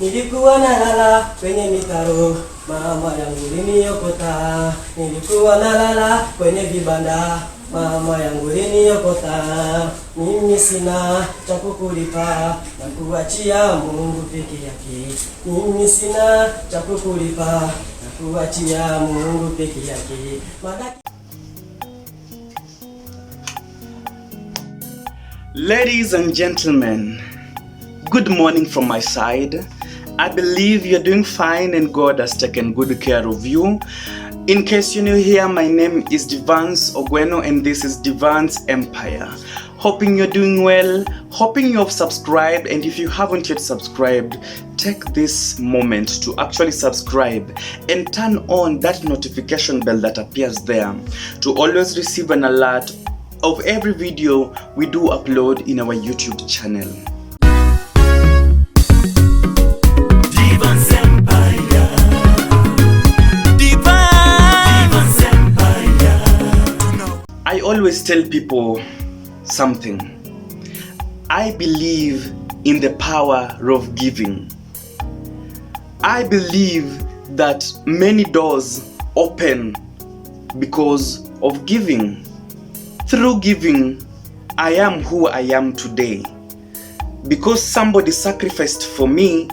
Nilikuwa nalala kwenye mitaro, mama yangu liniokota. Nilikuwa nalala kwenye vibanda, mama yangu liniokota. Mimi sina cha kukulipa na kuachia Mungu peke yake. Mimi sina cha kukulipa na kuachia Mungu peke yake. Ladies and gentlemen, good morning from my side. I believe you're doing fine and God has taken good care of you. In case you're new here, my name is Devance and this is Devance Empire. Hoping you're doing well, hoping you have subscribed, and if you haven't yet subscribed, take this moment to actually subscribe and turn on that notification bell that appears there to always receive an alert of every video we do upload in our YouTube channel. Devance Empire. Devance Empire. I always tell people something. I believe in the power of giving. I believe that many doors open because of giving. Through giving, I am who I am today. Because somebody sacrificed for me,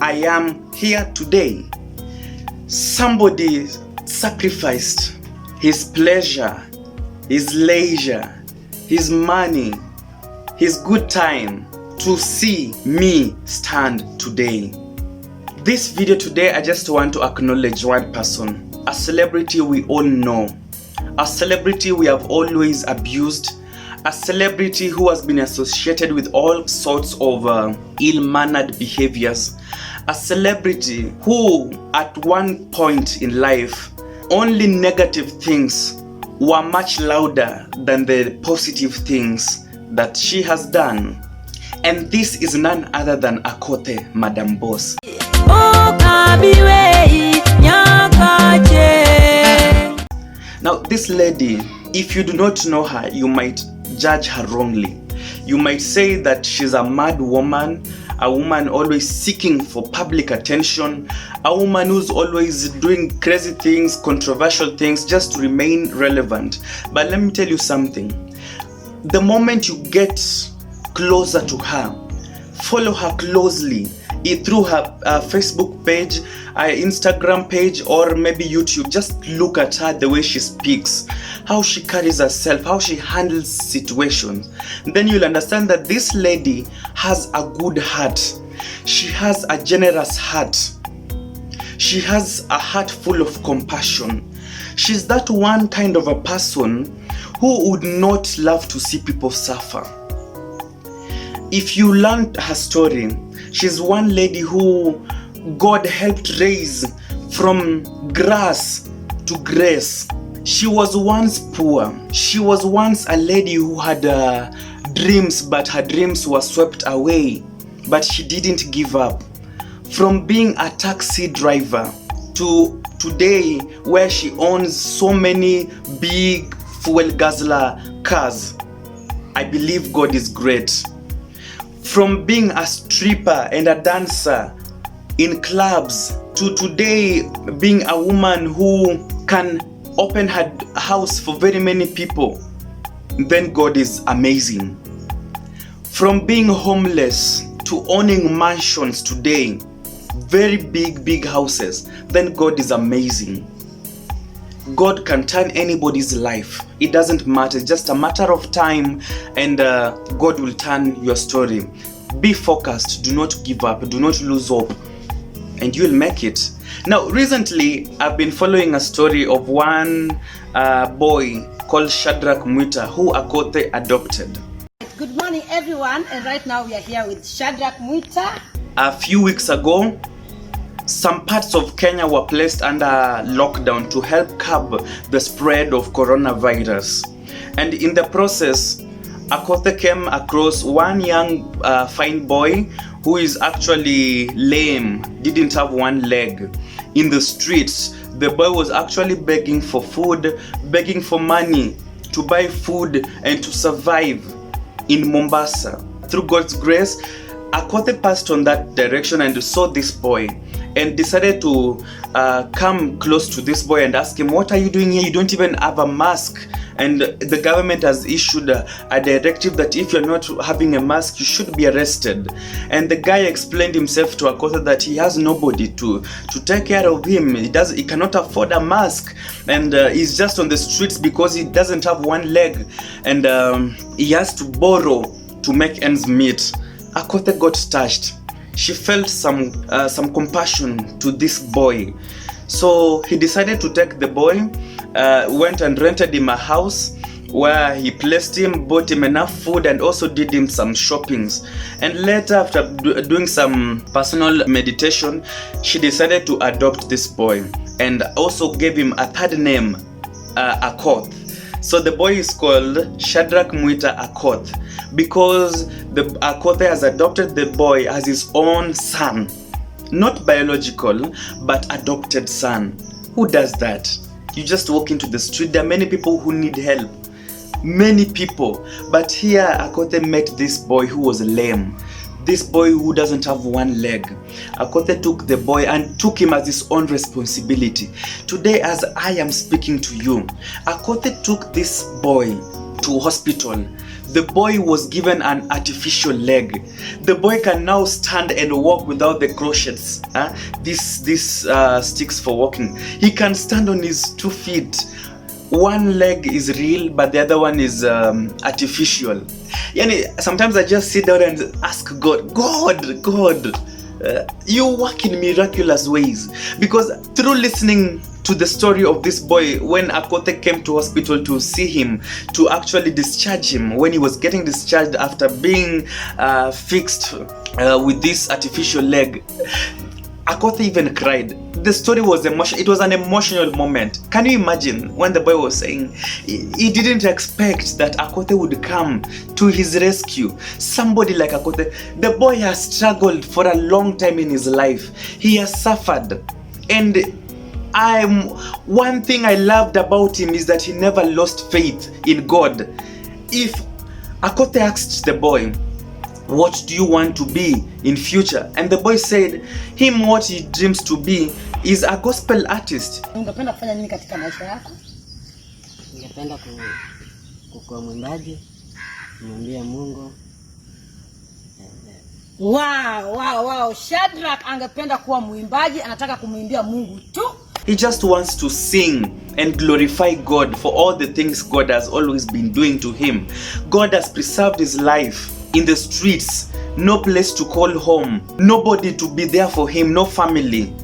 I am here today. Somebody sacrificed his pleasure, his leisure, his money, his good time to see me stand today. This video today, I just want to acknowledge one person, a celebrity we all know. A celebrity we have always abused, a celebrity who has been associated with all sorts of ill-mannered behaviors, a celebrity who at one point in life only negative things were much louder than the positive things that she has done. And this is none other than Akothee, Madam Boss. Now this lady, if you do not know her, you might judge her wrongly. You might say that she's a mad woman, a woman always seeking for public attention, a woman who's always doing crazy things, controversial things, just to remain relevant. But let me tell you something. The moment you get closer to her, follow her closely, through her Facebook page, Instagram page, or maybe YouTube, just look at her, the way she speaks, how she carries herself, how she handles situations. Then you'll understand that this lady has a good heart. She has a generous heart. She has a heart full of compassion. She's that one kind of a person who would not love to see people suffer. If you learn her story, she's one lady who God helped raise from grass to grace. She was once poor. She was once a lady who had dreams, but her dreams were swept away. But she didn't give up. From being a taxi driver to today, where she owns so many big fuel guzzler cars, I believe God is great. From being a stripper and a dancer in clubs to today being a woman who can open her house for very many people, then God is amazing. From being homeless to owning mansions today, very big houses, then God is amazing. God can turn anybody's life. It doesn't matter. It's just a matter of time, and God will turn your story. Be focused. Do not give up. Do not lose hope, and you'll make it. Now, recently, I've been following a story of one boy called Shadrack Mwita, who Akothee adopted. Good morning, everyone, and right now we are here with Shadrack Mwita. A few weeks ago, some parts of Kenya were placed under lockdown to help curb the spread of coronavirus. And in the process, Akothee came across one young fine boy who is actually lame, didn't have one leg. In the streets, the boy was actually begging for food, begging for money to buy food and to survive in Mombasa. Through God's grace, Akothee passed on that direction and saw this boy and decided to come close to this boy and ask him, what are you doing here? You don't even have a mask. And the government has issued a directive that if you're not having a mask, you should be arrested. And the guy explained himself to Akothee that he has nobody to take care of him. He cannot afford a mask, and he's just on the streets because he doesn't have one leg, and he has to borrow to make ends meet. Akothee got touched. She felt some compassion to this boy, so he decided to take the boy. Went and rented him a house where he placed him, bought him enough food, and also did him some shoppings. And later, after doing some personal meditation, she decided to adopt this boy and also gave him a third name, Akothee. So the boy is called Shadrack Mwita Akothee because the Akothee has adopted the boy as his own son, not biological but adopted son. Who does that? You just walk into the street, there are many people who need help, many people, but here Akothee met this boy who was lame, this boy who doesn't have one leg. Akothee took the boy and took him as his own responsibility. Today, as I am speaking to you, Akothee took this boy to hospital. The boy was given an artificial leg. The boy can now stand and walk without the crochets. These sticks for walking. He can stand on his 2 feet. One leg is real, but the other one is artificial. Sometimes I just sit down and ask God, you work in miraculous ways. Because through listening to the story of this boy, when Akothee came to hospital to see him, to actually discharge him, when he was getting discharged after being fixed with this artificial leg, Akothee even cried. The story was emotional. It was an emotional moment. Can you imagine when the boy was saying he didn't expect that Akothee would come to his rescue? Somebody like Akothee. The boy has struggled for a long time in his life. He has suffered, and one thing I loved about him is that he never lost faith in God. If Akothee asked the boy, what do you want to be in future? And the boy said him what he dreams to be is a gospel artist. Ungependa kufanya nini katika maisha yako? Ningependa kuwa mwimbaji, kumwimbia Mungu. Wow. Shadrack angependa kuwa mwimbaji, anataka kumwimbia Mungu tu. He just wants to sing and glorify God for all the things God has always been doing to him. God has preserved his life in the streets, no place to call home, nobody to be there for him, no family.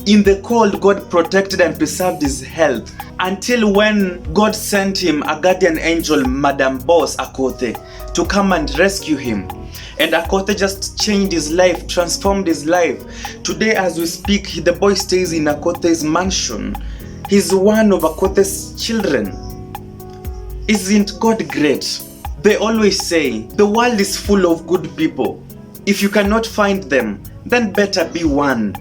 In the cold, God protected and preserved his health until when God sent him a guardian angel, Madam Boss Akothee, to come and rescue him. And Akothee just changed his life, transformed his life. Today as we speak, the boy stays in Akothee's mansion. He's one of Akothee's children. Isn't God great? They always say, the world is full of good people. If you cannot find them, then better be one.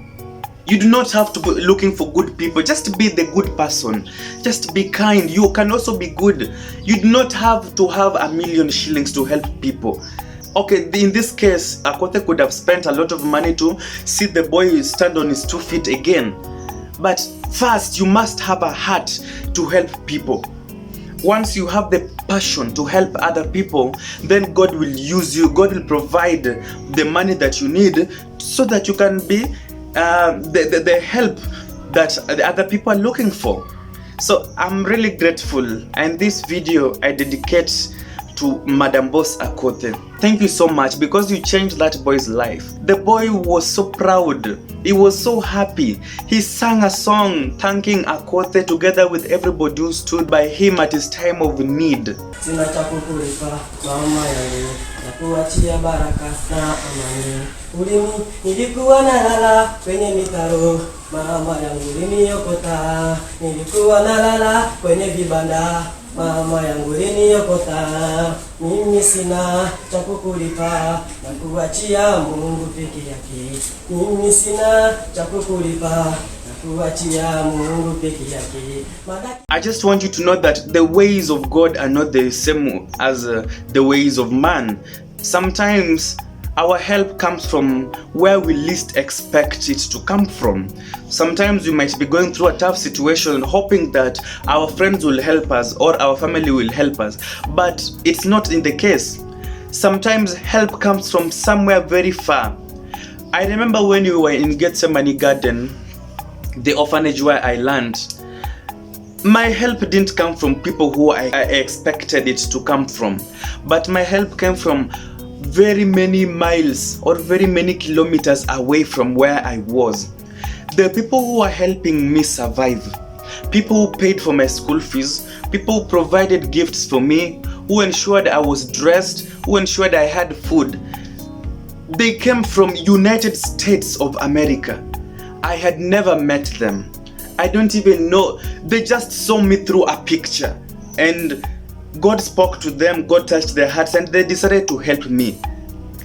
You do not have to be looking for good people. Just be the good person. Just be kind. You can also be good. You do not have to have 1,000,000 shillings to help people. Okay, in this case, Akothee could have spent a lot of money to see the boy stand on his 2 feet again. But first, you must have a heart to help people. Once you have the passion to help other people, then God will use you. God will provide the money that you need so that you can be the help that the other people are looking for. So I'm really grateful, and this video I dedicate to Madam Boss Akothee. Thank you so much, because you changed that boy's life. The boy was so proud. He was so happy. He sang a song thanking Akothee together with everybody who stood by him at his time of need. Sina cha kukulipa mama yangu, nakuachia baraka na amani. Nilikuwa nalala kwenye mitaro, mama yangu uliniokota. Nilikuwa nalala kwenye vibanda, mama yangu uliniokota. Mimi sina cha kukulipa, nakuachia Mungu peke yake. Mimi sina cha kukulipa, nakuachia Mungu peke yake. I just want you to know that the ways of God are not the same as the ways of man. Sometimes Our help comes from where we least expect it to come from. Sometimes we might be going through a tough situation hoping that our friends will help us or our family will help us, but it's not in the case. Sometimes help comes from somewhere very far. I remember when we were in Gethsemane Garden, the orphanage where I learned, my help didn't come from people who I expected it to come from, but my help came from very many miles or very many kilometers away from where I was. The people who are helping me survive, people who paid for my school fees, people who provided gifts for me, who ensured I was dressed, who ensured I had food, they came from United States of America. I had never met them. I don't even know. They just saw me through a picture and God spoke to them, God touched their hearts, and they decided to help me.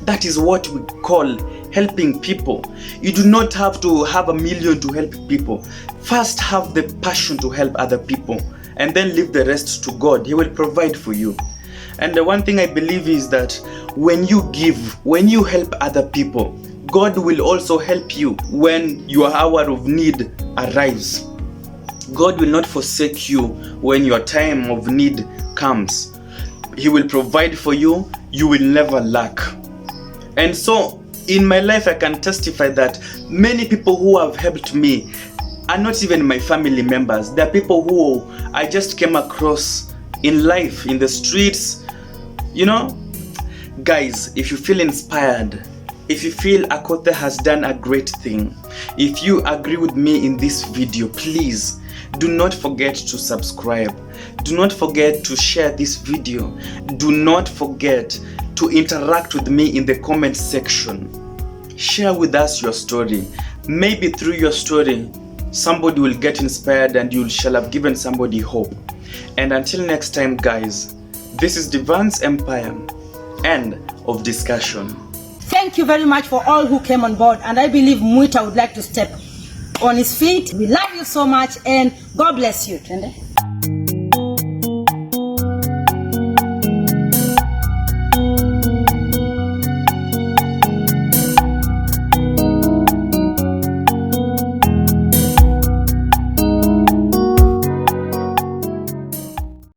That is what we call helping people. You do not have to have $1 million to help people. First, have the passion to help other people, and then leave the rest to God. He will provide for you. And the one thing I believe is that when you give, when you help other people, God will also help you when your hour of need arrives. God will not forsake you when your time of need comes. He will provide for you. You will never lack. And so in my life, I can testify that many people who have helped me are not even my family members. They are people who I just came across in life, in the streets. You know, guys, if you feel inspired, if you feel Akothee has done a great thing, if you agree with me in this video, please do not forget to subscribe. Do not forget to share this video. Do not forget to interact with me in the comment section. Share with us your story. Maybe through your story, somebody will get inspired and you shall have given somebody hope. And until next time, guys, this is Devance Empire. End of discussion. Thank you very much for all who came on board, and I believe Mwita would like to step on his feet. We love you so much, and God bless you.